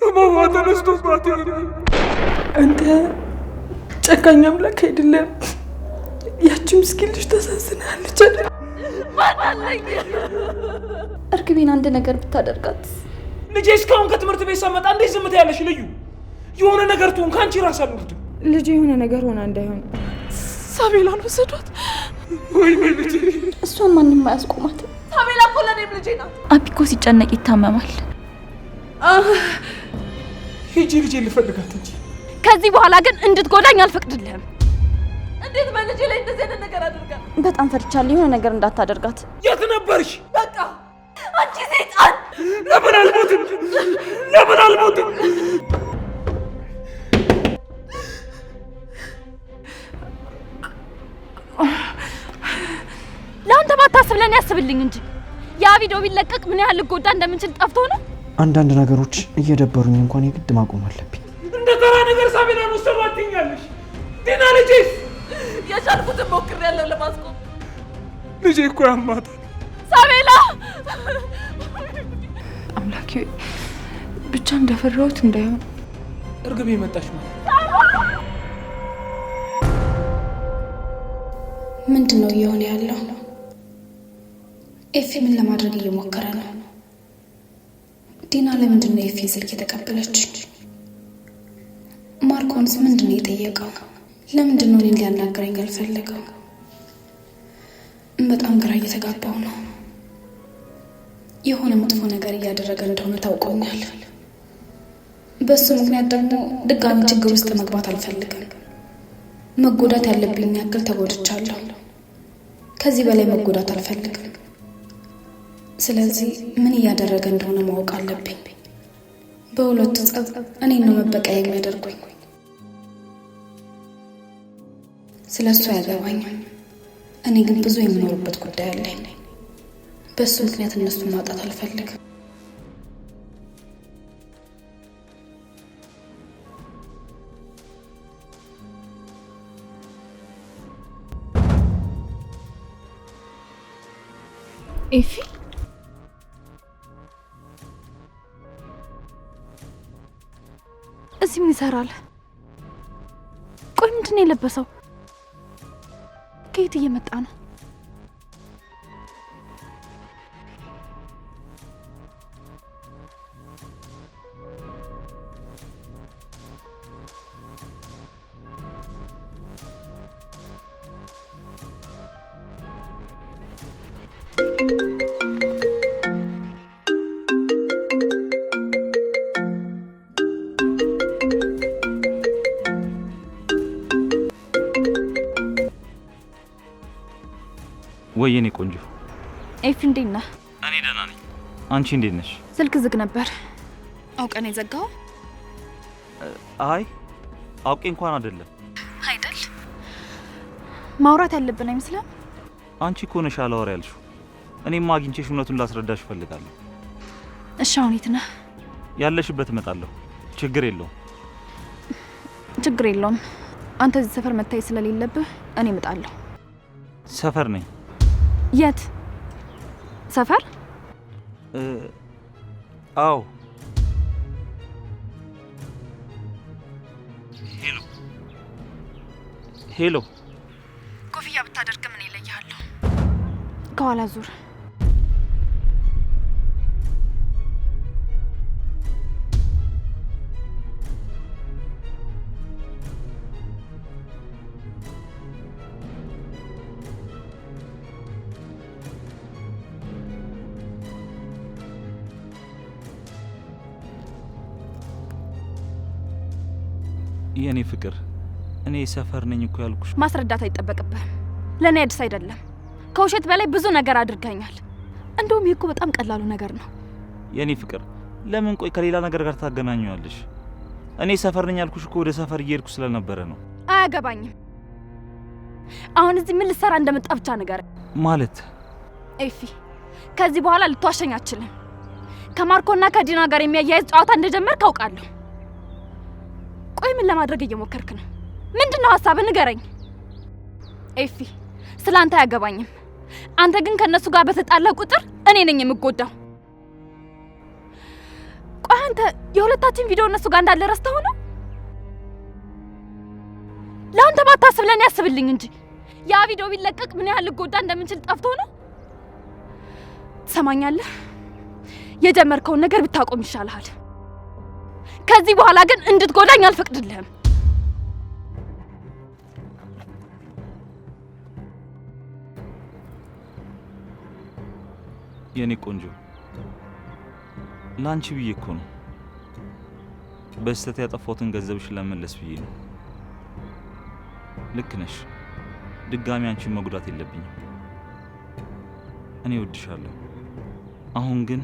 ህመሟ ተነስቶባት አንተ ጨካኝ አምላክ አይደለም። ያቺ ምስኪን ልጅ ተሳዝናለች አይደል? ማናለኝ እርግቤን አንድ ነገር ብታደርጋት ልጄ እስካሁን ከትምህርት ቤት ሳመጣ እንዴት ዝም ትያለሽ? ልዩ የሆነ ነገር ትሆን ካንቺ ራስ አልወርድም። ልጅ የሆነ ነገር ሆና እንዳይሆን ሳቤላን ወሰዷት። ወይ ልጄ እሷን ማንም አያስቆማት። ሳቤላ እኮ ለኔም ልጄ ናት። አቢ እኮ ሲጨነቅ ይታመማል። ሂጂ ልጄ ልፈልጋት እንጂ ከዚህ በኋላ ግን እንድትጎዳኝ አልፈቅድልህም። እንዴት በልጄ ላይ እንደዚህ አይነት ነገር አድርጋ? በጣም ፈርቻለሁ። የሆነ ነገር እንዳታደርጋት። የት ነበርሽ? በቃ አንቺ ሰይጣን! ለምን አልሞትም? ለምን አልሞትም? ለአንተ ባታስብ ለኔ ያስብልኝ እንጂ ያ ቪዲዮ ቢለቀቅ ምን ያህል ልጎዳ እንደምንችል ጠፍቶ ነው። አንዳንድ ነገሮች እየደበሩኝ እንኳን የግድ ማቆም አለብኝ። እንደ ተራ ነገር ሳቤላን ወሰዷት ትኛለሽ። ዲና ልጄስ? የቻልኩትን ሞክሬያለሁ ለማስቆም። ልጄ እኮ ያማታል። ሳቤላ! አምላኬ ብቻ እንደፈራሁት እንዳይሆን። እርግቤ መጣች ማለት ምንድነው እየሆነ ያለው? ኤፊ ምን ለማድረግ እየሞከረ ነው? ዲና ለምንድነው ኤፊን ስልክ የተቀበለች? ማርኮንስ ምንድነው የጠየቀው? ለምንድነው እኔን ሊያናግረኝ ያልፈለገው? በጣም ግራ እየተጋባው ነው። የሆነ መጥፎ ነገር እያደረገ እንደሆነ ታውቆኛል። በሱ ምክንያት ደግሞ ድጋሚ ችግር ውስጥ መግባት አልፈልግም። መጎዳት ያለብኝ ያክል ተጎድቻለሁ። ከዚህ በላይ መጎዳት አልፈልግም። ስለዚህ ምን እያደረገ እንደሆነ ማወቅ አለብኝ። በሁለቱ ጸብ እኔን ነው መበቀያ የሚያደርጉኝ። ስለሱ አያገባኝም። እኔ ግን ብዙ የምኖርበት ጉዳይ አለኝ። በሱ ምክንያት እነሱን ማጣት አልፈልግም። ኤፊ እዚህ ምን ይሰራል? ቆይ ምንድን ነው የለበሰው? ከየት እየመጣ ነው? ወይ የኔ ቆንጆ ኤፊ እንዴት ነህ? እኔ ደህና ነኝ። አንቺ እንዴት ነሽ? ስልክ ዝግ ነበር። አውቀህ ነው የዘጋው? አይ አውቄ እንኳን አይደለም። አይደል? ማውራት ያለብን አይመስልም? አንቺ እኮ ነሽ አላወራ ያልሽው። እኔማ አግኝቼሽ እውነቱን ላስረዳሽ እፈልጋለሁ። እሺ አሁን የት ነህ? ያለሽበት እመጣለሁ። ችግር የለውም። ችግር የለውም። አንተ እዚህ ሰፈር መታየት ስለሌለብህ እኔ እመጣለሁ። ሰፈር ነኝ። የት ሰፈር? አዎ። ሄሎ ኮፍያ ብታደርግ ምን ይለያለሁ? ከኋላ ዙር። የኔ ፍቅር እኔ ሰፈር ነኝ እኮ ያልኩሽ። ማስረዳት አይጠበቅብህም። ለኔ አዲስ አይደለም። ከውሸት በላይ ብዙ ነገር አድርገኛል። እንደውም ይሄ እኮ በጣም ቀላሉ ነገር ነው። የኔ ፍቅር ለምን ቆይ ከሌላ ነገር ጋር ታገናኘዋለሽ? እኔ ሰፈር ነኝ ያልኩሽ እኮ ወደ ሰፈር እየሄድኩ ስለነበረ ነው። አያገባኝም። አሁን እዚህ ምን ልሰራ እንደመጣ ብቻ ነገር ማለት ኤፊ፣ ከዚህ በኋላ ልትዋሸኝ አትችልም። ከማርኮና ከዲና ጋር የሚያያይዝ ጨዋታ እንደጀመርክ አውቃለሁ። ቆይ ምን ለማድረግ እየሞከርክ ነው? ምንድነው ሐሳብ? ንገረኝ ኤፊ። ስላንተ አያገባኝም። አንተ ግን ከነሱ ጋር በተጣላ ቁጥር እኔ ነኝ የምጎዳው። ቆይ አንተ የሁለታችን ቪዲዮ እነሱ ጋር እንዳለ ረስተው ነው? ለአንተ ባታስብ ለኔ ያስብልኝ እንጂ ያ ቪዲዮ ቢለቀቅ ምን ያህል ልጎዳ እንደምንችል ጠፍቶ ነው? ትሰማኛለህ? የጀመርከውን ነገር ብታቆም ይሻልሃል። ከዚህ በኋላ ግን እንድትጎዳኝ አልፈቅድልህም። የኔ ቆንጆ ላንቺ ብዬ እኮ ነው በስተት ያጠፋሁትን ገንዘብሽን ለመመለስ ብዬ ነው። ልክ ነሽ። ድጋሚ አንቺን መጉዳት የለብኝም። እኔ እወድሻለሁ። አሁን ግን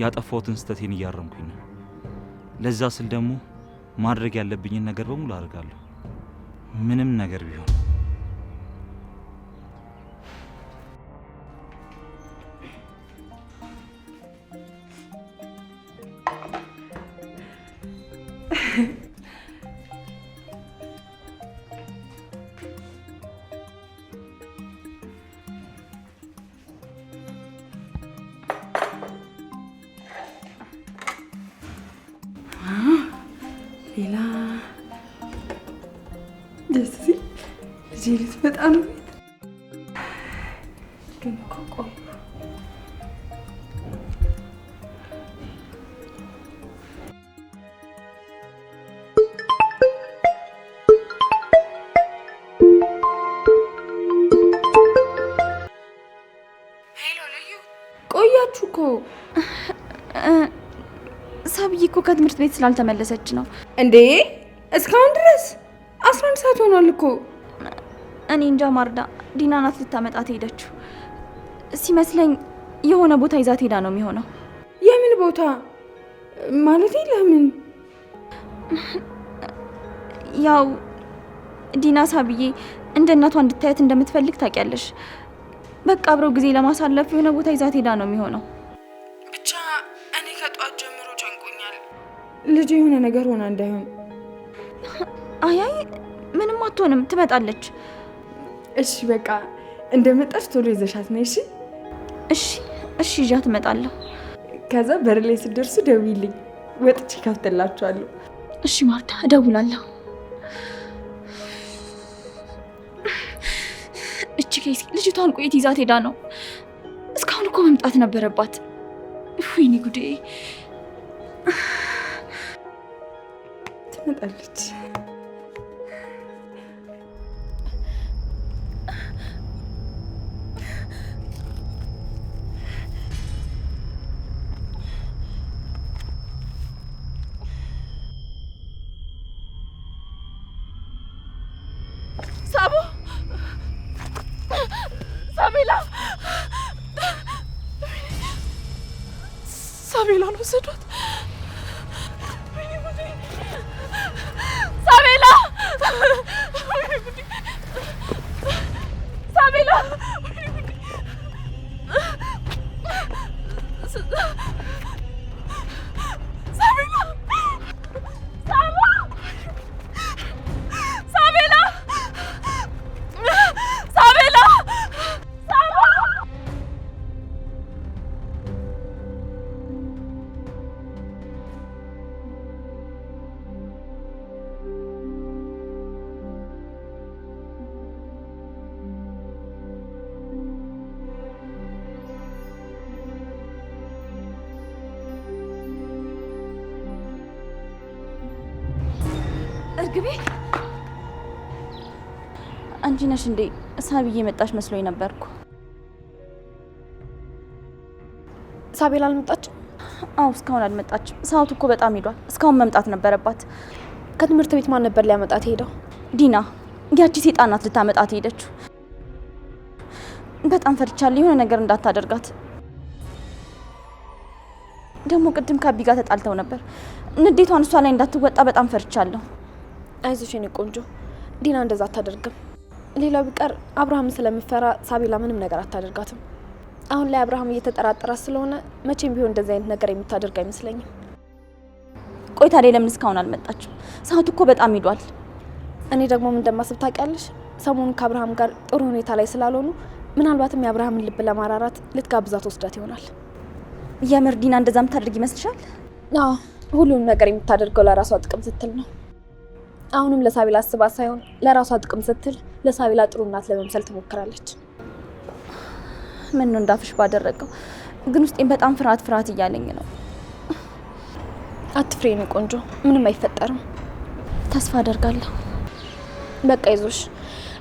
ያጠፋሁትን ስተቴን እያረምኩኝ ነው። ለዛ ስል ደግሞ ማድረግ ያለብኝን ነገር በሙሉ አድርጋለሁ፣ ምንም ነገር ቢሆን። ሌላ ደስ ሲል ጄሊት በጣም ግን ቆቆ ሄሎ ልዩ፣ ቆያችሁ እኮ። ሳብዬ እኮ ከትምህርት ቤት ስላልተመለሰች ነው። እንዴ እስካሁን ድረስ 11 ሰዓት ሆኗል እኮ። እኔ እንጃ ማርዳ፣ ዲና ናት ልታመጣት ሄደችው ሲመስለኝ። የሆነ ቦታ ይዛት ሄዳ ነው የሚሆነው። የምን ቦታ ማለት? ለምን? ያው ዲና ሳብዬ እንደ እናቷ እንድታያት እንደምትፈልግ ታውቂያለሽ። በቃ አብረው ጊዜ ለማሳለፍ የሆነ ቦታ ይዛት ሄዳ ነው የሚሆነው። ብቻ እኔ ከጧት ጀምሮ ጨንቆኛል። ልጅ የሆነ ነገር ሆና እንዳይሆን። አይ ምንም አትሆንም፣ ትመጣለች። እሺ በቃ እንደመጣች ቶሎ ይዘሻት ነይ። እሺ እሺ ይዣት እመጣለሁ። ከዛ በር ላይ ስትደርሱ ደውይልኝ፣ ወጥቼ ከፍትላችኋለሁ። እሺ ማርታ፣ እደውላለሁ። እቺ ኬሲ ልጅቷን ቆየት ይዛት ሄዳ ነው። እስካሁን እኮ መምጣት ነበረባት። ወይኔ ጉዴ! ትመጣለች። ሳቡ፣ ሳቤላ፣ ሳቤላን ወሰዷት። ሳቤላ፣ ሳቤላ፣ እርግቤ፣ አንቺ ነሽ እንዴ? ሳብዬ መጣች መስሎኝ ነበርኩ። ሳቤላ አልመጣችም? አዎ እስካሁን አልመጣችም። ሰዓቱ እኮ በጣም ሄዷል። እስካሁን መምጣት ነበረባት። ከትምህርት ቤት ማን ነበር ሊያመጣት ሄደው? ዲና፣ ያቺ ሴጣን ናት ልታመጣት ሄደችው። በጣም ፈርቻለሁ፣ የሆነ ነገር እንዳታደርጋት። ደግሞ ቅድም ከአቢ ጋር ተጣልተው ነበር። ንዴቷን እሷ ላይ እንዳትወጣ በጣም ፈርቻለሁ። አይዞሽ የኔ ቆንጆ፣ ዲና እንደዛ አታደርግም። ሌላው ቢቀር አብርሃም ስለምፈራ ሳቤላ ምንም ነገር አታደርጋትም። አሁን ላይ አብርሃም እየተጠራጠራት ስለሆነ መቼም ቢሆን እንደዚህ አይነት ነገር የምታደርግ አይመስለኝም። ቆይ ታዲያ ለምን እስካሁን አልመጣችም? ሰዓቱ እኮ በጣም ሄዷል። እኔ ደግሞ ምን እንደማስብ ታውቂያለሽ? ሰሞኑን ከአብርሃም ጋር ጥሩ ሁኔታ ላይ ስላልሆኑ ምናልባትም የአብርሃምን ልብ ለማራራት ልትጋብዛት ወስዳት ይሆናል። የምር ዲና እንደዛ ምታደርግ ይመስልሻል? አዎ ሁሉንም ነገር የምታደርገው ለራሷ ጥቅም ስትል ነው። አሁንም ለሳቢላ አስባ ሳይሆን ለራሷ ጥቅም ስትል ለሳቢላ ጥሩ እናት ለመምሰል ትሞክራለች። ምን ነው እንዳፍሽ ባደረገው፣ ግን ውስጤን በጣም ፍርሃት እያለኝ ነው። አትፍሬ ነው ቆንጆ፣ ምንም አይፈጠርም። ተስፋ አደርጋለሁ። በቃ ይዞሽ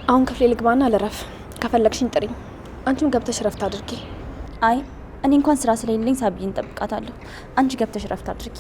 አሁን ክፍሌ ልግባና ልረፍ። ከፈለግሽኝ ጥሪኝ። አንቺም ገብተሽ ረፍት አድርጊ። አይ እኔ እንኳን ስራ ስለሌለኝ ሳቢን እንጠብቃታለሁ። አንቺ ገብተሽ ረፍት አድርጊ።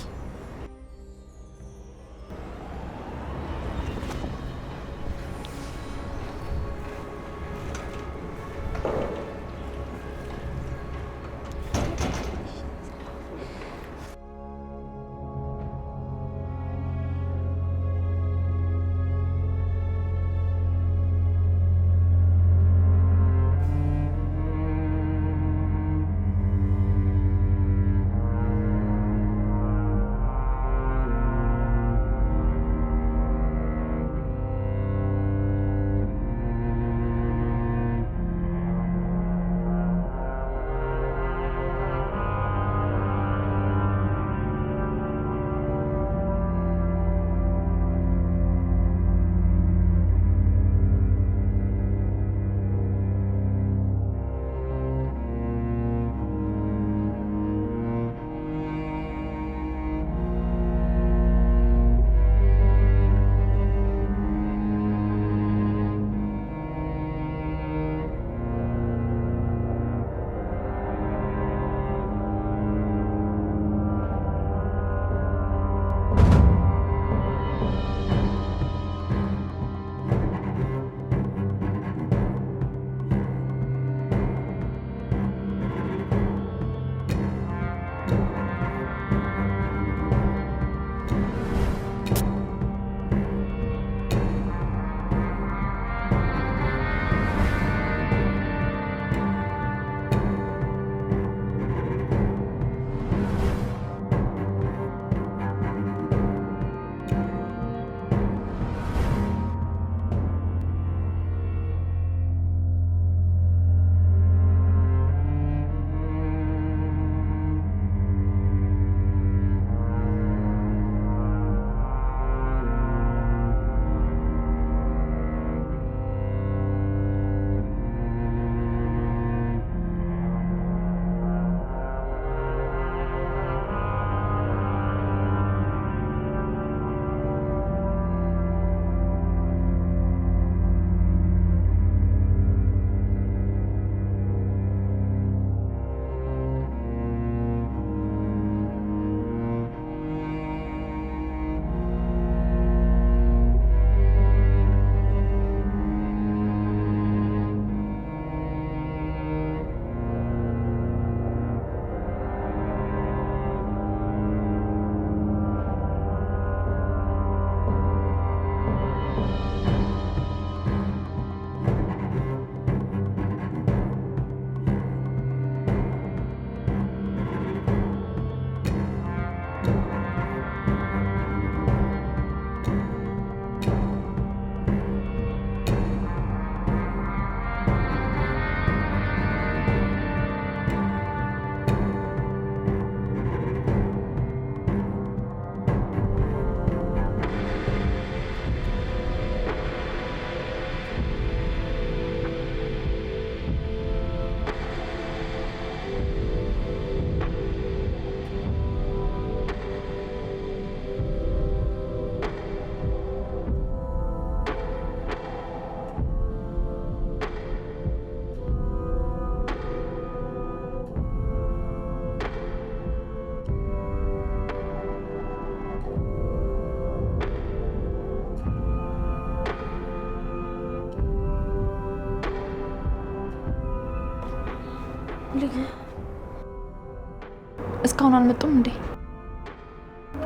እስካሁን አልመጡም እንዴ?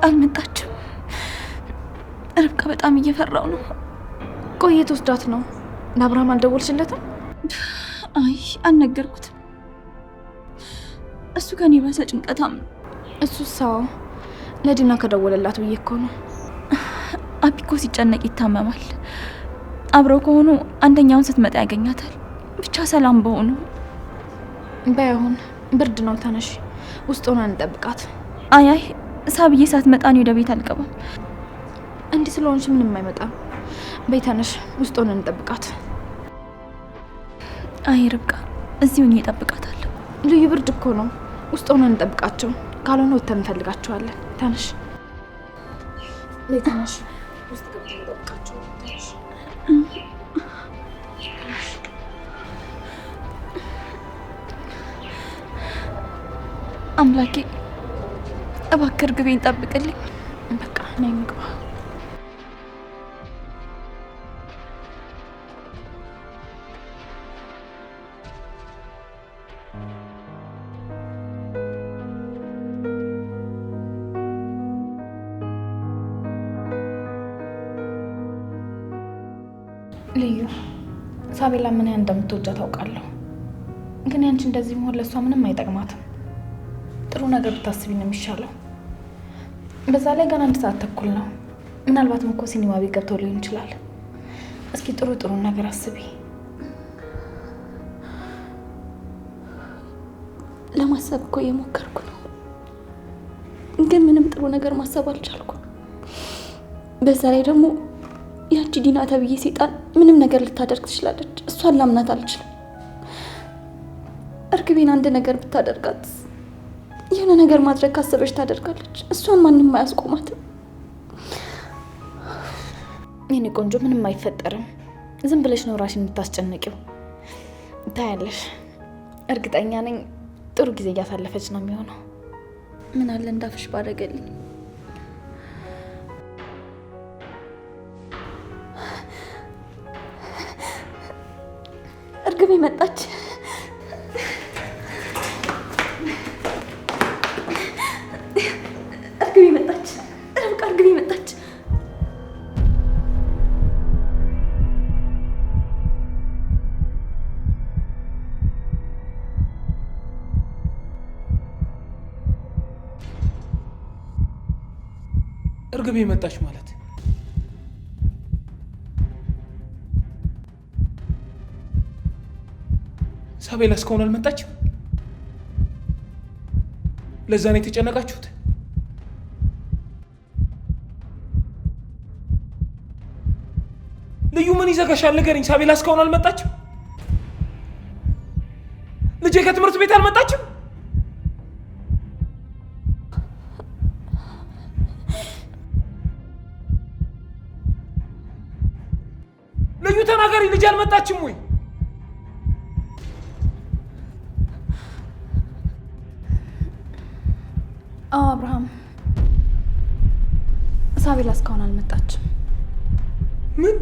አልመጣችም። ርብቃ በጣም እየፈራው ነው። ቆየት ወስዳት ነው። ለአብርሃም አልደወልሽለትም? አይ አልነገርኩትም። እሱ ከኔ ባሰ ጭንቀታም። እሱ ሰው ለዲና ከደወለላት ብዬ እኮ ነው። አቢኮ ሲጨነቅ ይታመማል። አብረው ከሆኑ አንደኛውን ስትመጣ ያገኛታል። ብቻ ሰላም በሆኑ። ባይሆን ብርድ ነው። ተነሽ፣ ውስጥ ሆና እንጠብቃት። አይ ሳብዬ ሳትመጣ ነው ወደ ቤት አልገባም። እንዲህ ስለሆንሽ ምንም አይመጣም። ቤተነሽ ውስጥ ሆነን እንጠብቃት። አይ ርብቃ እዚሁ ሆኜ እጠብቃታለሁ። ልዩ ብርድ እኮ ነው። ውስጥ ሆነን እንጠብቃቸው። ካልሆነ ወተን እንፈልጋቸዋለን። ተነሽ ቤተነሽ ውስጥ ገብተን እንጠብቃቸው። ተነሽ አምላኬ እባክህ እርግቤን ጠብቅልኝ። በቃ ነይ እንግባ። ልዩ ሳቤላ ምን ያህል እንደምትወጃ ታውቃለሁ። ግን ያንቺ እንደዚህ መሆን ለእሷ ምንም አይጠቅማትም። ጥሩ ነገር ብታስቢ ነው የሚሻለው። በዛ ላይ ገና 1 ሰዓት ተኩል ነው። ምናልባትም እኮ ሲኒማ ቤት ገብተው ሊሆን ይችላል። እስኪ ጥሩ ነገር አስቢ። ለማሰብ እኮ እየሞከርኩ ነው፣ ግን ምንም ጥሩ ነገር ማሰብ አልቻልኩም። በዛ ላይ ደግሞ ያቺ ዲና ተብዬ ሴጣን ምንም ነገር ልታደርግ ትችላለች። እሷን ላምናት አልችልም። እርግቤን አንድ ነገር ብታደርጋት የሆነ ነገር ማድረግ ካሰበች ታደርጋለች። እሷን ማንም አያስቆማትም። የኔ ቆንጆ ምንም አይፈጠርም። ዝም ብለሽ ነው ራስሽን የምታስጨንቂው። ታያለሽ፣ እርግጠኛ ነኝ ጥሩ ጊዜ እያሳለፈች ነው የሚሆነው። ምን አለ እንዳፍሽ ባደረገልኝ። እርግቤ መጣች። እርግቤ መጣች። ርብቃ እርግቤ መጣች። እርግቤ መጣች ማለት ሳቤላ እስካሁን አልመጣችም። ለዛ ነው የተጨነቃችሁት? ልዩ ምን ይዘጋሻል? ንገሪኝ። ሳቤላ እስካሁን አልመጣችም? ልጄ ከትምህርት ቤት አልመጣችም? ልዩ ተናገሪ። ልጅ አልመጣችም ወይ? አዎ አብርሃም፣ ሳቤላ እስካሁን አልመጣችም። ምን?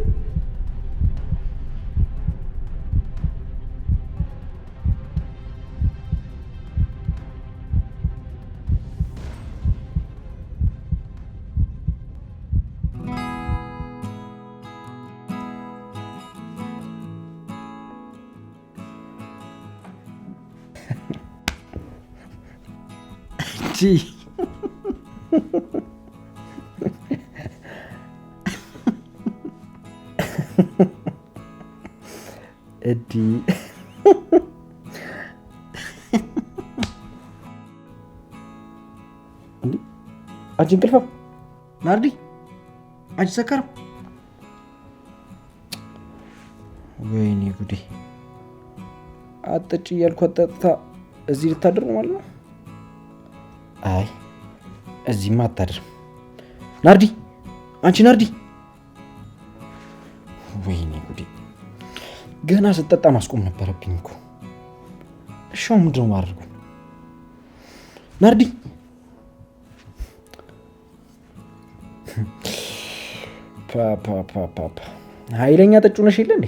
እዲ አንቺ እንቅልፋም ናርዲ፣ አንቺ ሰካራም። ወይኔ ጉዴ! አጠጭ እያልኩ አጠጥታ እዚህ ልታደር ነው ማለት ነው? አይ እዚህማ አታድርም። ናርዲ፣ አንቺ ናርዲ! ወይኔ ጉዴ! ገና ስጠጣ ማስቆም ነበረብኝ እኮ። እሻው ምንድን ነው ማድረጉ? ናርዲ! ፓፓፓፓ ኃይለኛ ጠጩ ነሽ የለ እንዴ?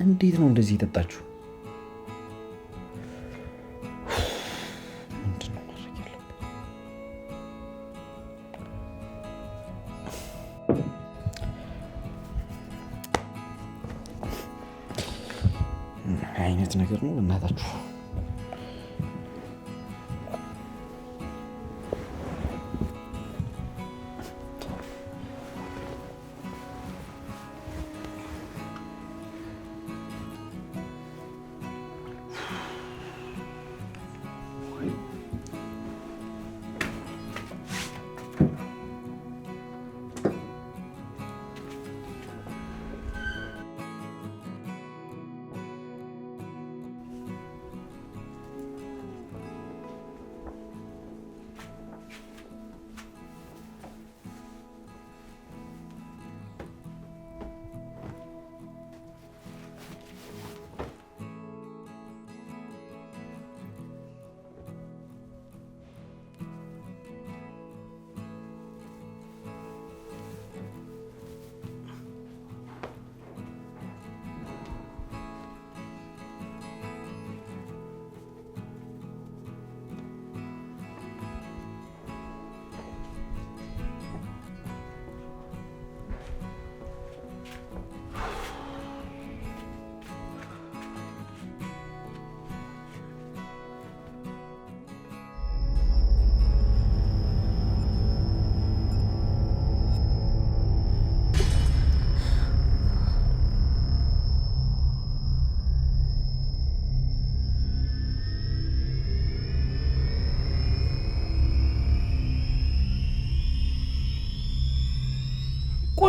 እንዴት ነው እንደዚህ የጠጣችሁ? ምንድን ነው ማድረግ ያለብን? አይነት ነገር ነው እናታችሁ።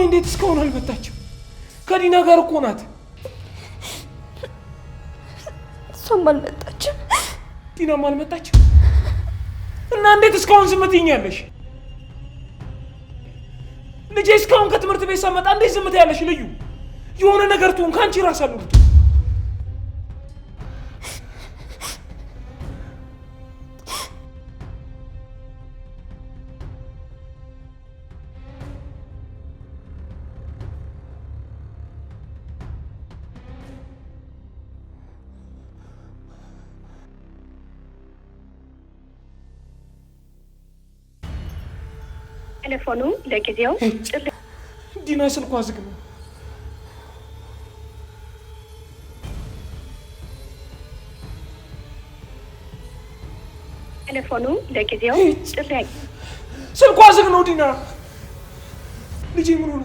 እንዴት እስካሁን አልመጣችም? ከዲና ጋር እኮ ናት። እሷም አልመጣችም። ዲናም አልመጣችም። እና እንዴት እስካሁን ዝም ትይኛለሽ? ልጄ እስካሁን ከትምህርት ቤት ሳመጣ እንዴት ዝም ትያለሽ? ልዩ የሆነ ነገር ትሁን ከአንቺ ራስ አሉ። ቴሌፎኑ ለጊዜው ዲና ስልኳ ዝግ ነው። ቴሌፎኑ ለጊዜው ጥሪ ስልኳ ዝግ ነው። ዲና ልጄ ምን ሆነ?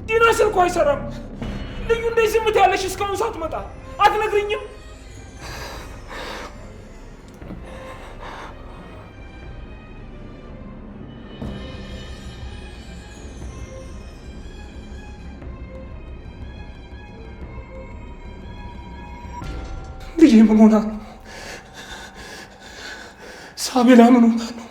ዲና ስልኳ አይሰራም። ልዩ እንዴት ዝም ትያለሽ? እስካሁን ሳትመጣ አትነግሪኝም? ልጄ ምን ሆና ነው? ሳቤላ ምን ሆና ነው?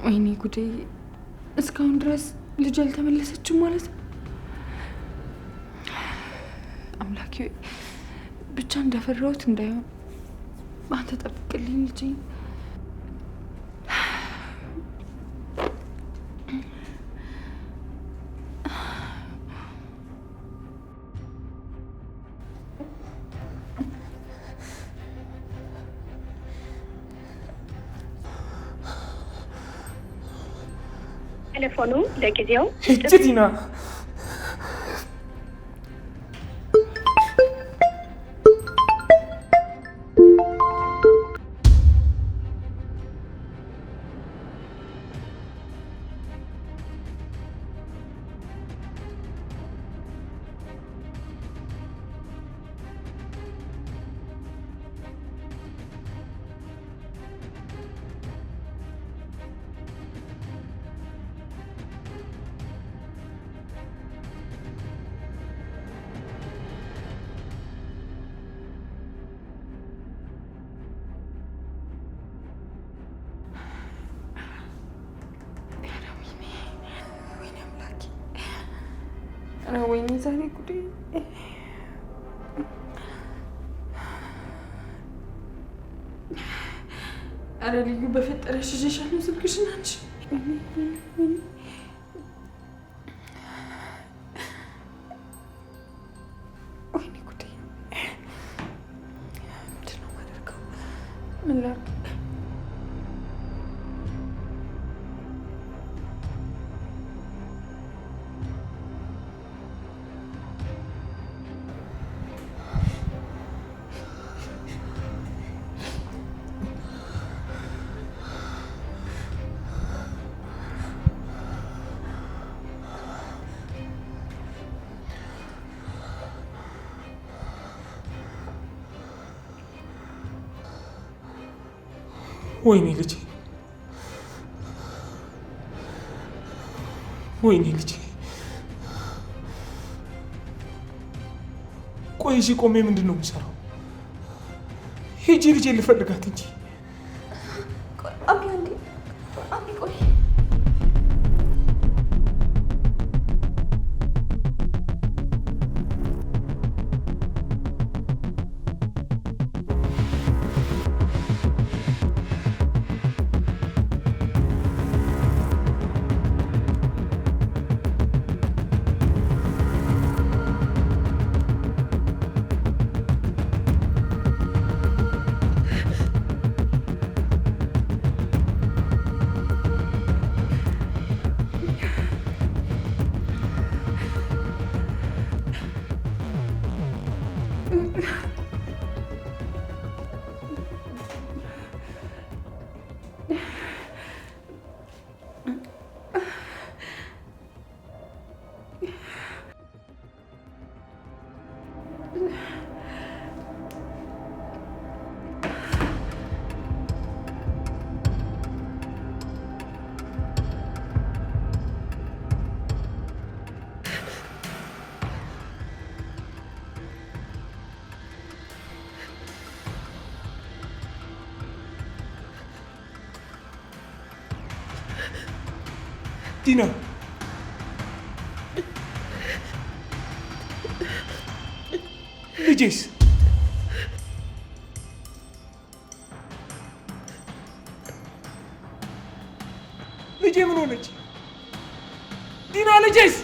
ወይኔ ጉዴ! እስካሁን ድረስ ልጅ አልተመለሰችም ማለት ነው። አምላኬ ብቻ እንደፈራሁት እንዳይሆን አንተ ጠብቅልኝ ልጄ። ቴሌፎኑ ለጊዜው ዲና ወይኔ ዛሬ ጉዴ! አረ ልዩ በፈጠረሽ ይዤሻለሁ ስልክሽን አንቺ። ወይኔ ጉዴ! ምንድን ነው የማደርገው? ምን ላድርግ? ወይኔ ልጄ! ወይኔ ልጄ! ቆይ እዚህ ቆሜ ምንድን ነው የምሰራው? ሂጂ ልጄ ልፈልጋት እንጂ። ቆይ ዲና ልጄስ ልጄ ምን ሆነች? ዲና ልጄስ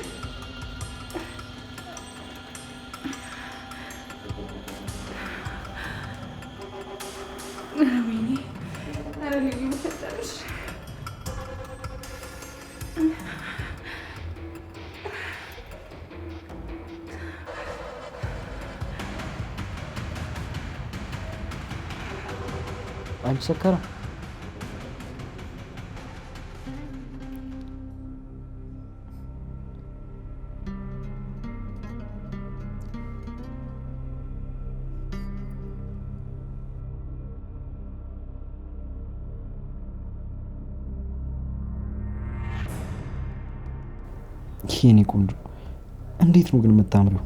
አንቺ ሰከራ የኔ ቆንጆ እንዴት ነው ግን የምታምሪው?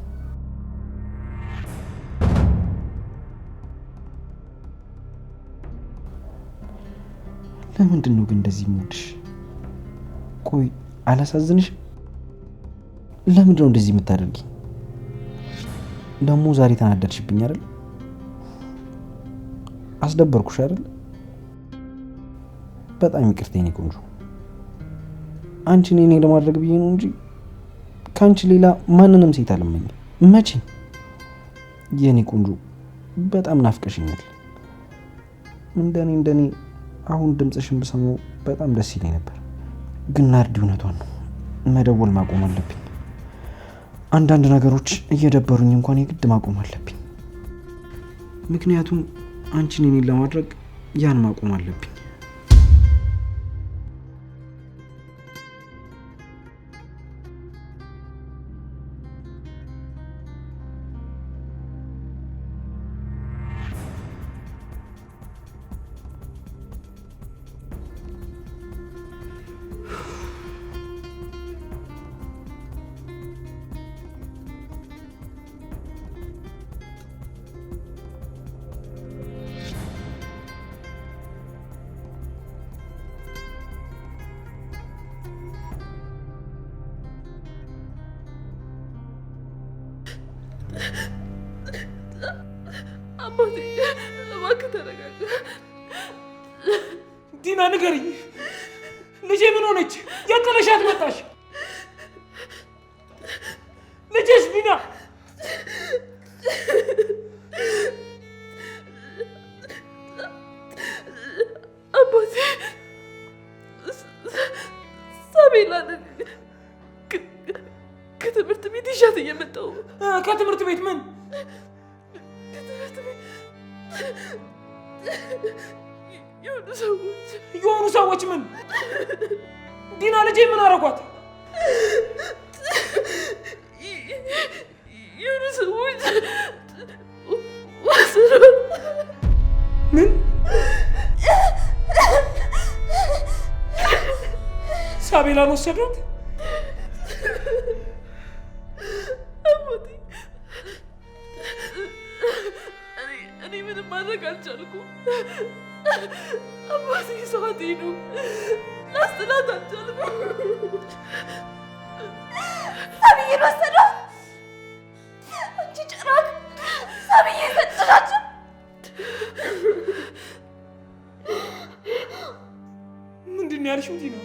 ለምንድን ነው ግን እንደዚህ የምወድሽ? ቆይ አላሳዝንሽ? ለምንድን ነው እንደዚህ የምታደርጊ? ደግሞ ዛሬ ተናደድሽብኝ አይደል? አስደበርኩሽ አይደል? በጣም ይቅርታ የኔ ቆንጆ። አንቺን እኔ ለማድረግ ብዬ ነው እንጂ ካንቺ ሌላ ማንንም ሴት አልመኝም መቼም። የኔ ቆንጆ በጣም ናፍቀሽኛል። እንደኔ አሁን ድምጽሽን ብሰማው በጣም ደስ ይለኝ ነበር። ግን ናርዲ እውነቷን ነው፣ መደወል ማቆም አለብኝ። አንዳንድ ነገሮች እየደበሩኝ እንኳን የግድ ማቆም አለብኝ። ምክንያቱም አንቺን እኔን ለማድረግ ያን ማቆም አለብኝ። አባቴ እባክህ ተረጋጋ። ዲና ንገሪኝ፣ ልጄ ምን ሆነች? የት ጥለሻት መጣሽ? ልጄስ ዲና? አባቴ ሳቤላ ከትምህርት ቤት ይዣት እየመጣሁ። ከትምህርት ቤት ምን? የሆኑ ሰዎች ምን? ዲና ልጄ ምን አረጓት? የሆኑ ሰዎች ወሰዷት። ምን? ሳቤላን ወሰዷት? እኔ ምንም ማድረግ አልቻልኩም። አባቴ ሰዋት ሄዱ። ላስጥላት አልቻልኩም። ሳብዬን ወሰዷት? አንቺ ጭራቅ! ሳብዬ ሰጥሻቸው? ምንድን ነው ያልሽው ዲና?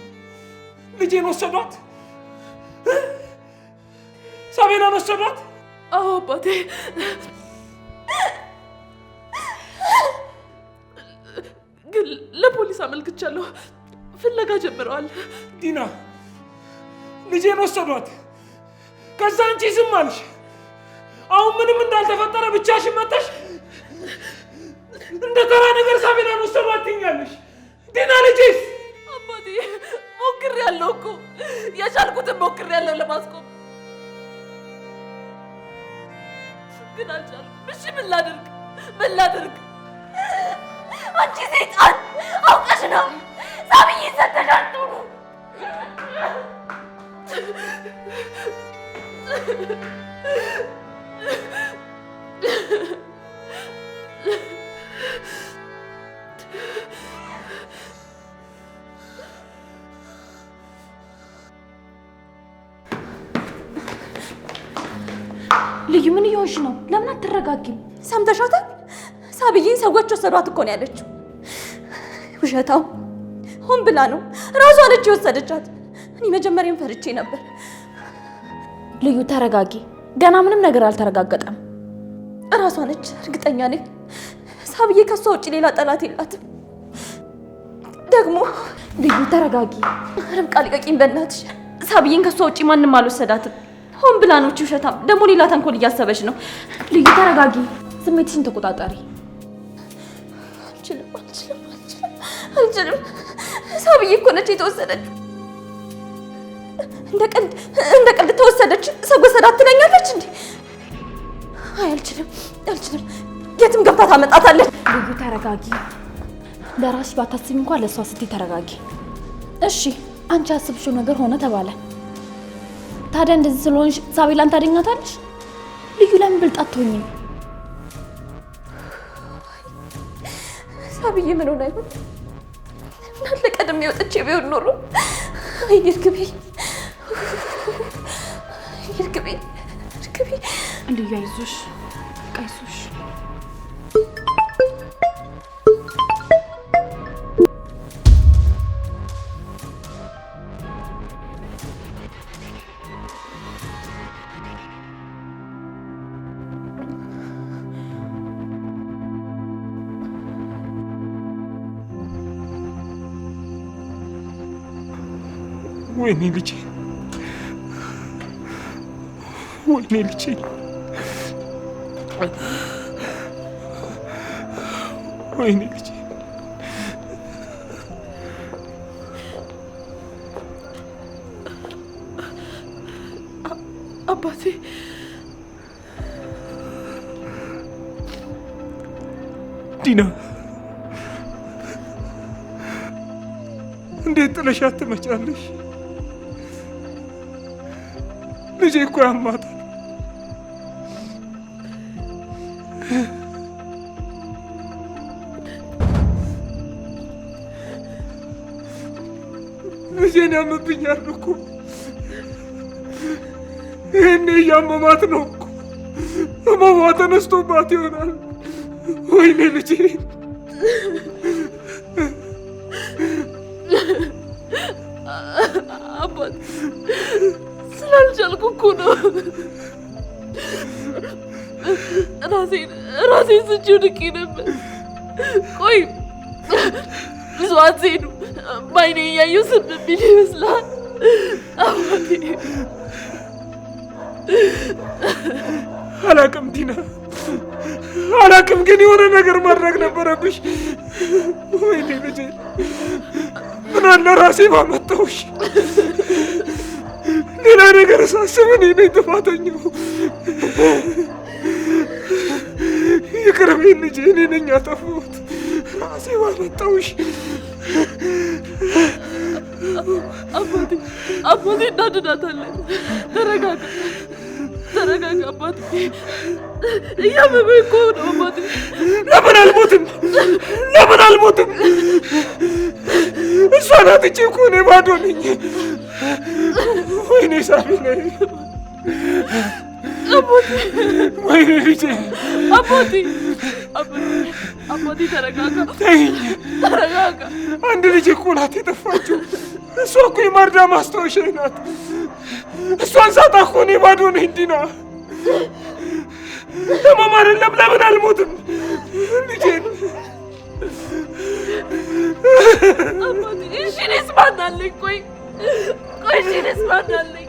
ልጄን ወሰዷት? ሳቤላን ወሰዷት? አዎ አባቴ። ግን ለፖሊስ አመልክቻለሁ። ፍለጋ ጀምረዋል። ዲና ልጄን ወሰዷት። ከዛ አንቺ ዝም አልሽ። አሁን አሁን ምንም እንዳልተፈጠረ ብቻሽን መጥተሽ እንደ ተራ ነገር ሳቢናን ወሰዱ አትኛለሽ። ዲና ልጅስ አባቴ ሞክሬያለሁ እኮ የቻልኩትን ሞክሬያለሁ ለማስቆም ግን አልቻልኩም። እሺ ምን ላድርግ? አንቺ ሰይጣን አውቀሽ ነው ሳብዬ ሰተሻል። ልዩ ምን እየሆንሽ ነው? ለምን አትረጋጊም? ሰምተሻታል? ሳብዬን ሰዎች ወሰዷት እኮ ነው ያለችው። ውሸታው ሆን ብላ ነው፣ ራሷ ነች የወሰደቻት። እኔ መጀመሪያም ፈርቼ ነበር። ልዩ ተረጋጊ፣ ገና ምንም ነገር አልተረጋገጠም። ራሷ ነች፣ እርግጠኛ ነኝ። ሳብዬ ከሷ ውጭ ሌላ ጠላት የላትም። ደግሞ ልዩ ተረጋጊ። ርብቃ ልቀቂኝ በእናትሽ። ሳብዬን ከሷ ውጭ ማንም አልወሰዳትም። ሆን ብላ ነው ውሸታም። ደግሞ ሌላ ተንኮል እያሰበች ነው። ልዩ ተረጋጊ፣ ስሜትሽን ተቆጣጣሪ። አልችልም። ሳብዬ እኮ ነች የተወሰደችው። እንደ ቀልድ ተወሰደች፣ ሰው ወሰዳት ትለኛለች እንዴ? አይ አልችልም። የትም ገብታ ታመጣታለች። ልዩ ተረጋጊ። ለራስሽ ባታስቢ እንኳን ለእሷ ስትይ ተረጋጊ። እሺ አንቺ ያስብሽው ነገር ሆነ ተባለ። ታዲያ እንደዚህ ስለሆንሽ ሳቤላን ታደኛታለሽ? ልዩ ለምን ብልጥ አትሆኝም? ሳብዬ ምን ሆነ አይሆን? እናንተ ቀድሜ ወጥቼ ቢሆን ኖሮ ይርግቢ ልዩ አይዞሽ፣ አይዞሽ። ወይኔ ልጄ፣ ወይኔ ልጄ። አባቴ ዲና፣ እንዴት ጥለሻት ትመጫለሽ? ልጄ እኮ ያማታል። ልጄን ያምብኛል እኮ። ይህኔ እያመማት ነው እኮ። ህመሟ ተነስቶባት ይሆናል። ወይኔ ልጄ። አባት ስላልቻልኩ እኮ ነው። ራሴን ስቼው ድቄ ነበር። ቆይ ብዙዋት ሄዱ ባይኔ እያየሁ ስም የሚል ይመስላል። አባቴ አላቅም ዲና፣ አላቅም፣ ግን የሆነ ነገር ማድረግ ነበረብሽ። ወይኔ ልጄ፣ ምን አለ ራሴ ባመጣሁሽ። ሌላ ነገር ሳስብ እኔ ነኝ ጥፋተኛው። ይቅር በይኝ ልጄ፣ እኔ ነኝ ያጠፋሁት። ራሴ ባመጣሁሽ። አባቴ እናድናታለን። ተረጋጋ አባቴ። እያመመኝ እኮ ነው አባቴ። ለምን አልሞትም? እሷን አጥቼ እኮ እኔ ባዶ ነኝ። ወይኔ ሳቢና፣ ወይኔ ልጄ። አባቴ ተረጋጋ። ተረጋጋ። አንድ ልጅ እኮ ናት የጠፋችው። እሷ እኮ የማርዳ ማስታወሻዬ ናት። እሷን ሳጣ እኮ እኔ ባዶ ነኝ ዲና። ህመም አይደለም። ለምን አልሞትም? ልጄን አባቴ። እሺ እኔስ ማን አለኝ? ቆይ እሺ እኔስ ማን አለኝ?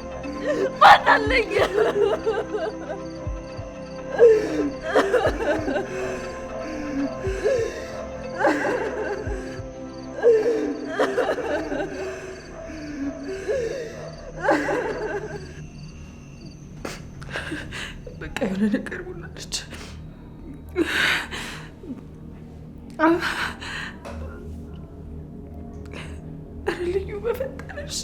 በቃ የሆነ ነገር ብላለች። ኧረ ልዩ በፈጠረሽ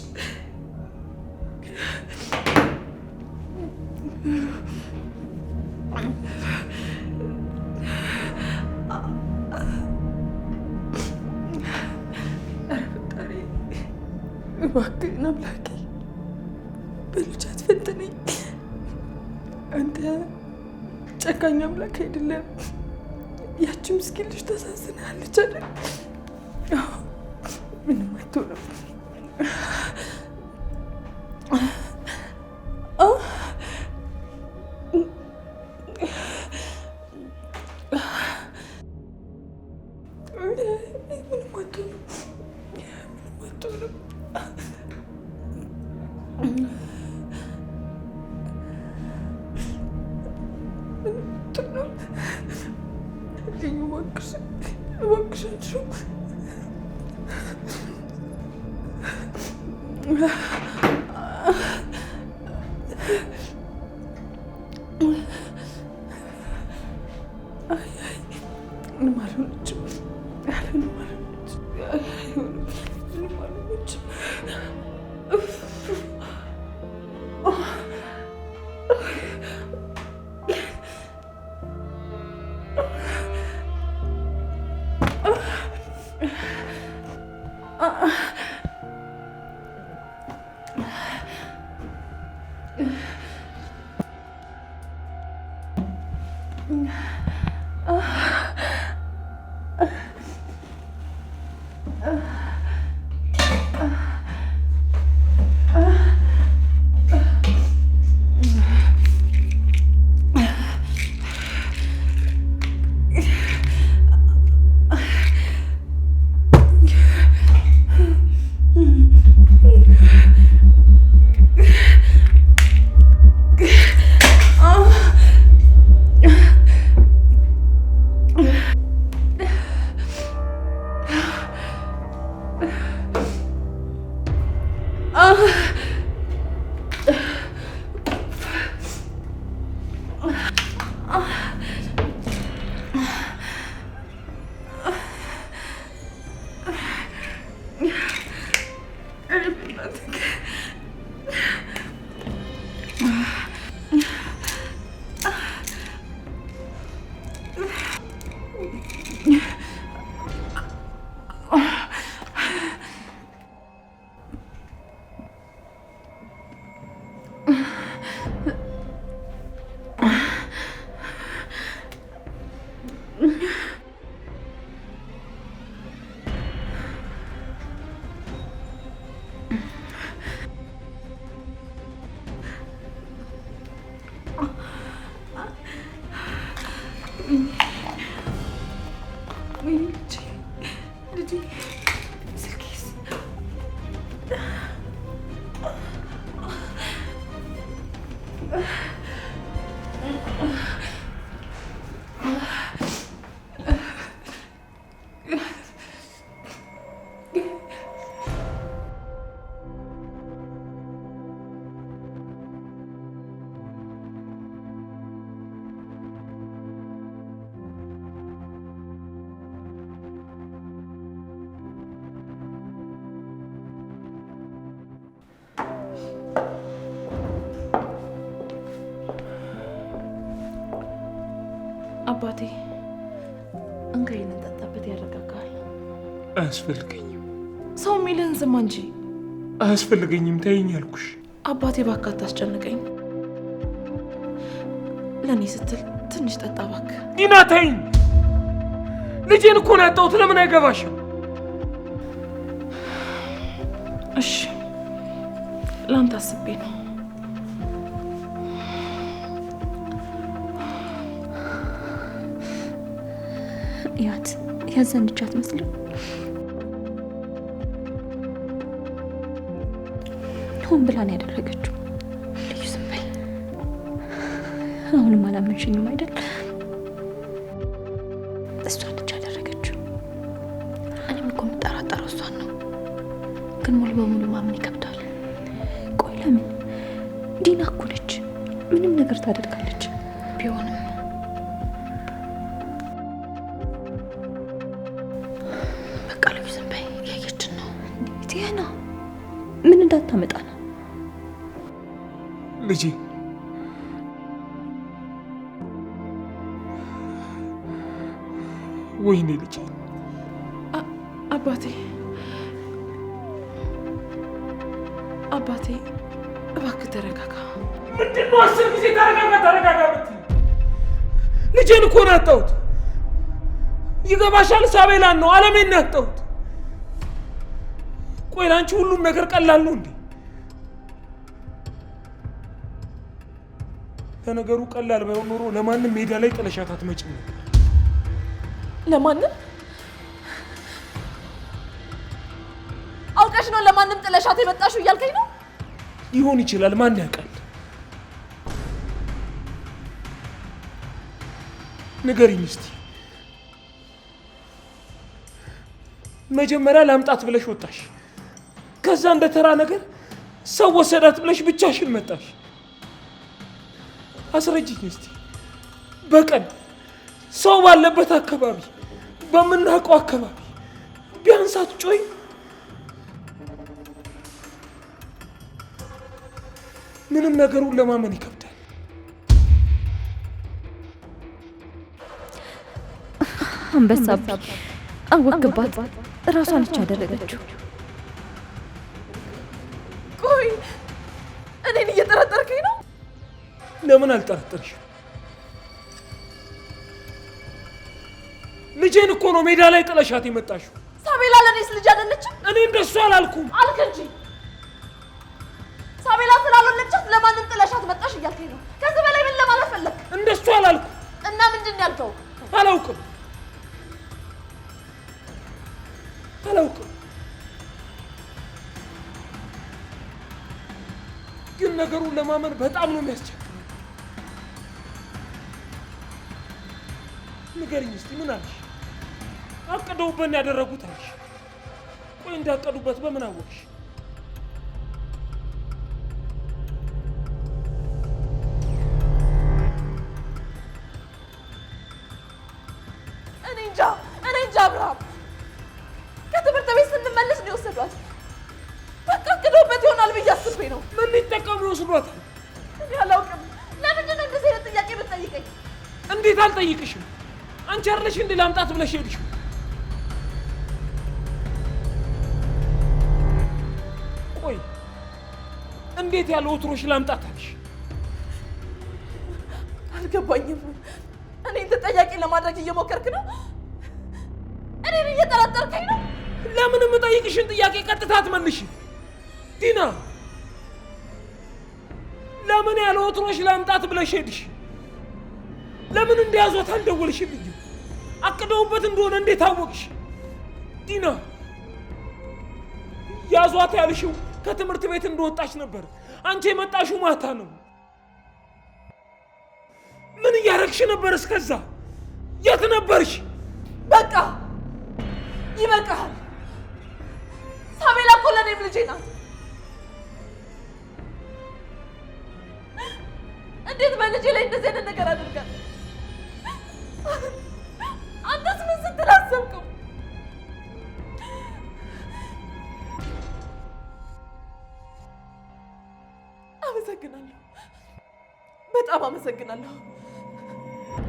እባክህን አምላኬ በልጅ አትፈትነኝ። አንተ ጨካኝ አምላክ አይደለም። ያቺ ምስኪን ልጅ ተሳዝናለች አይደል? ምንም አትሆንም። አባቴ እንካይን እንጠጣበት ያረጋጋል። አያስፈልገኝም። ሰው የሚልህን ስማ እንጂ። አያስፈልገኝም። ተይኝ አልኩሽ። አባቴ እባክህ አታስጨንቀኝ። ለእኔ ስትል ትንሽ ጠጣ እባክህ። ዲና ተይኝ። ልጄን እኮ ነው ያጣሁት። ለምን አይገባሽም? እሺ ለአንተ አስቤ ነው። ያት ያዘንች አትመስልም? ሆን ብላ ነው ያደረገችው። ልዩ ዝም በይ። አሁንም አላመንሽኝም አይደል? እሷ ልጅ ያደረገችው። እኔም እኮ የምጠራጠረው እሷን ነው፣ ግን ሙሉ በሙሉ ማመን ይከብዳል። ቆይ ለምን? ዲና እኮ ነች፣ ምንም ነገር ታደርጋለች። ቢሆንም በቃ ልዩ ዝም በይ፣ እያየችን ነው። ቲያና ምን እንዳታመጣ ነው ልጄ። ወይኔ ልጄ። አባቴ እባክህ ተረጋጋ። ምንድን ነው 10 ጊዜ ተረጋጋ ብትይ? ልጄን እኮ ነው ያጣሁት። ይገባሻል? ሳቤላን ነው አለሜን ነው ያጣሁት። ቆይ ለአንቺ ሁሉም ነገር ቀላል ነው እንዴ? ለነገሩ ቀላል ባይሆን ኖሮ ለማንም ሜዳ ላይ ጥለሻት አትመጭም ነበር። ለማንም አውቀሽ ነው ለማንም ጥለሻት የመጣሽው እያልከኝ ነው? ሊሆን ይችላል፣ ማን ያውቃል? ንገሪኝ እስቲ። መጀመሪያ ላምጣት ብለሽ ወጣሽ፣ ከዛ እንደ ተራ ነገር ሰው ወሰዳት ብለሽ ብቻሽን መጣሽ። አስረጅኝ እስቲ። በቀን ሰው ባለበት አካባቢ፣ በምናውቀው አካባቢ ቢያንስ አትጮይ? ምንም ነገሩን ለማመን ይከብዳል። አንበሳ አወቅባት፣ እራሷ ነች ያደረገችው። ቆይ እኔን እየጠረጠርከኝ ነው? ለምን አልጠረጠርሽም? ልጄን እኮ ነው ሜዳ ላይ ጥለሻት የመጣሽው። ሳቤላ ለኔስ ልጅ አይደለችም? እኔ እንደሱ አላልኩም። አልክ እንጂ። ሳቤላ ስላልወለደቻት ለማንም ጥለሻት መጣሽ እያልከኝ ነው? ከዚህ በላይ ምን ለማለት ፈለክ? እንደሱ አላልኩም። እና ምንድን ያልከው? አላውቅም። ግን ነገሩን ለማመን በጣም ነው የሚያስቸግረው። ንገሪኝ እስቲ ምን አለሽ? አቅደውበት ያደረጉት አለሽ። ቆይ እንዳቀዱበት በምን አወቅሽ? እኔ እንጃ አብርሃም። ከትምህርት ቤት ስንመለስ ነው የወሰዷት። በቃ አቅደውበት ይሆናል ብዬ አስቤ ነው። ምን ሊጠቀሙ ይወስዷታል? እኔ አላውቅም። ለምንድን ነው እንደዚህ አይነት ጥያቄ የምትጠይቀኝ? እንዴት አልጠይቅሽም? አንቺ አይደለሽ እንዴ ላምጣት ብለሽ ሄድሽው? ቆይ እንዴት ያለ ወትሮሽ ላምጣት አልሽ? አልገባኝም። እኔን ተጠያቂ ለማድረግ እየሞከርክ ነው? እኔን እየጠራጠርከኝ ነው? ለምን የምጠይቅሽን ጥያቄ ቀጥታ አትመልሽ? ዲና ለምን ያለ ወትሮሽ ላምጣት ብለሽ ሄድሽ? ለምን እንደያዟት አልደወልሽልኝም? አቅደውበት እንደሆነ እንዴት አወቅሽ? ዲና ያዟት ያልሽው ከትምህርት ቤት እንደወጣች ነበር። አንቺ የመጣሽው ማታ ነው። ምን እያረግሽ ነበር እስከዛ? የት ነበርሽ? በቃ ይበቃል። ሳቤላ እኮ ለእኔም ልጄ ናት። እንዴት በልጄ ላይ እንደዚህ አይነት ነገር አድርጋለሁ? አንተስ ምን ስትል አሰብከው? አመሰግናለሁ፣ በጣም አመሰግናለሁ።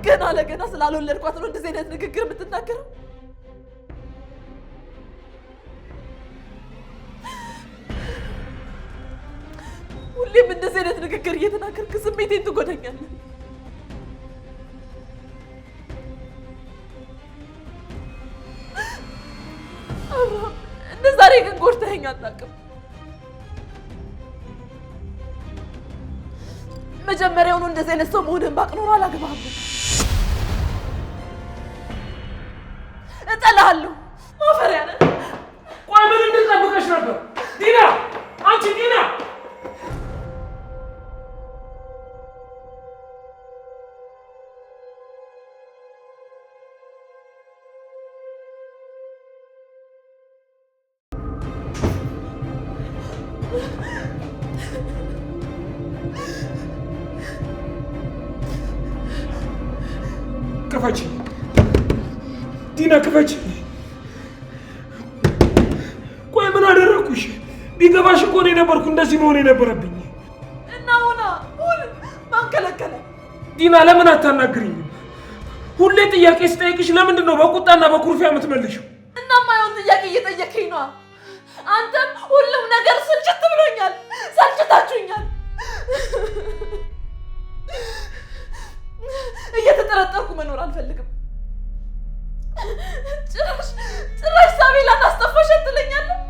ገና ለገና ስላልወለድኳት ነው እንደዚህ አይነት ንግግር የምትናገረው? ሁሌም እንደዚህ አይነት ንግግር እየተናገርክ ስሜቴን ትጎዳኛለህ። እንደ ዛሬ ግን ጎድተኸኝ አታውቅም። መጀመሪያውኑ እንደዚህ አይነት ሰው መሆንህን ባቅ ኖሮ አላገባህም። እጠላሃለሁ። ማፈሪያ ነህ። ቆይ ምን እንድጠብቀሽ ነበር? ዲና፣ አንቺ ዲና! ክፈች ዲና ክፈች። ቆይ ምን አደረኩሽ? ቢገባሽ እኮ ነው የነበርኩ እንደዚህ መሆን የነበረብኝ። እና ሁን ማን ከለከለ? ዲና ለምን አታናግሪኝም? ሁሌ ጥያቄ ስጠይቅሽ ለምንድን ነው በቁጣና በኩርፊያ የምትመልሽው? እና ማየውን ጥያቄ እየጠየከኝ ነው። አንተም ሁሉም ነገር ስልችት ብሎኛል። ሰልችታችሁኛል። እየተጠረጠርኩ መኖር አልፈልግም። ጭራሽ ሳቤላን አስጠፋሽ ትለኛለህ።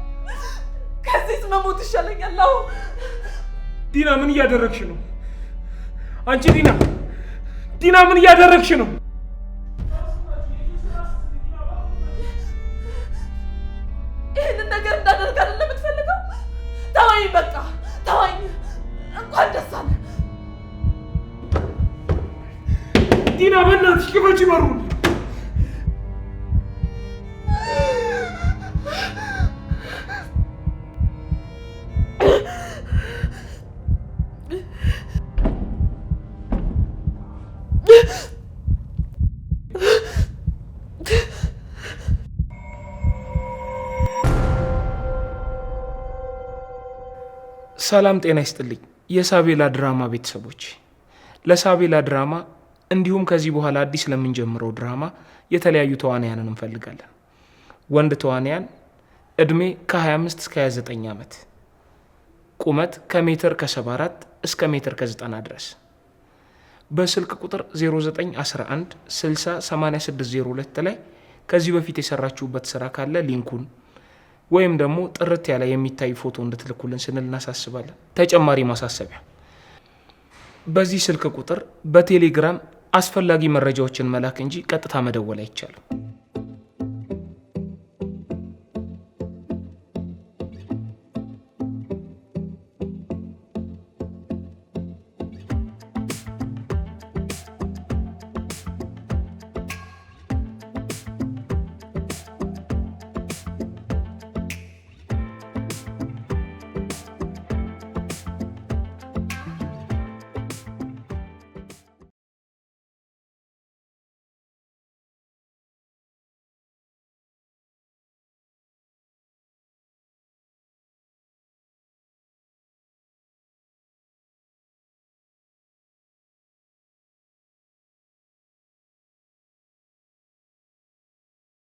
ከዚህ መሞት ይሻለኛል። አሁን ዲና ምን እያደረግሽ ነው? አንቺ ዲና ምን እያደረግሽ ነው? ይህንን ነገር እንዳደርግ አይደለም የምትፈልገው? ተወኝ፣ በቃ ተወኝ። እንኳን ደስ አለ። ዲና በእናትሽ ክፈች በሩን። ሰላም ጤና ይስጥልኝ የሳቤላ ድራማ ቤተሰቦች። ለሳቤላ ድራማ እንዲሁም ከዚህ በኋላ አዲስ ለምንጀምረው ድራማ የተለያዩ ተዋናያንን እንፈልጋለን። ወንድ ተዋናያን እድሜ ከ25 እስከ 29 ዓመት፣ ቁመት ከሜትር ከ74 እስከ ሜትር ከ90 ድረስ። በስልክ ቁጥር 0911 60 8602 ላይ ከዚህ በፊት የሰራችሁበት ስራ ካለ ሊንኩን ወይም ደግሞ ጥርት ያለ የሚታይ ፎቶ እንድትልኩልን ስንል እናሳስባለን። ተጨማሪ ማሳሰቢያ፣ በዚህ ስልክ ቁጥር በቴሌግራም አስፈላጊ መረጃዎችን መላክ እንጂ ቀጥታ መደወል አይቻልም።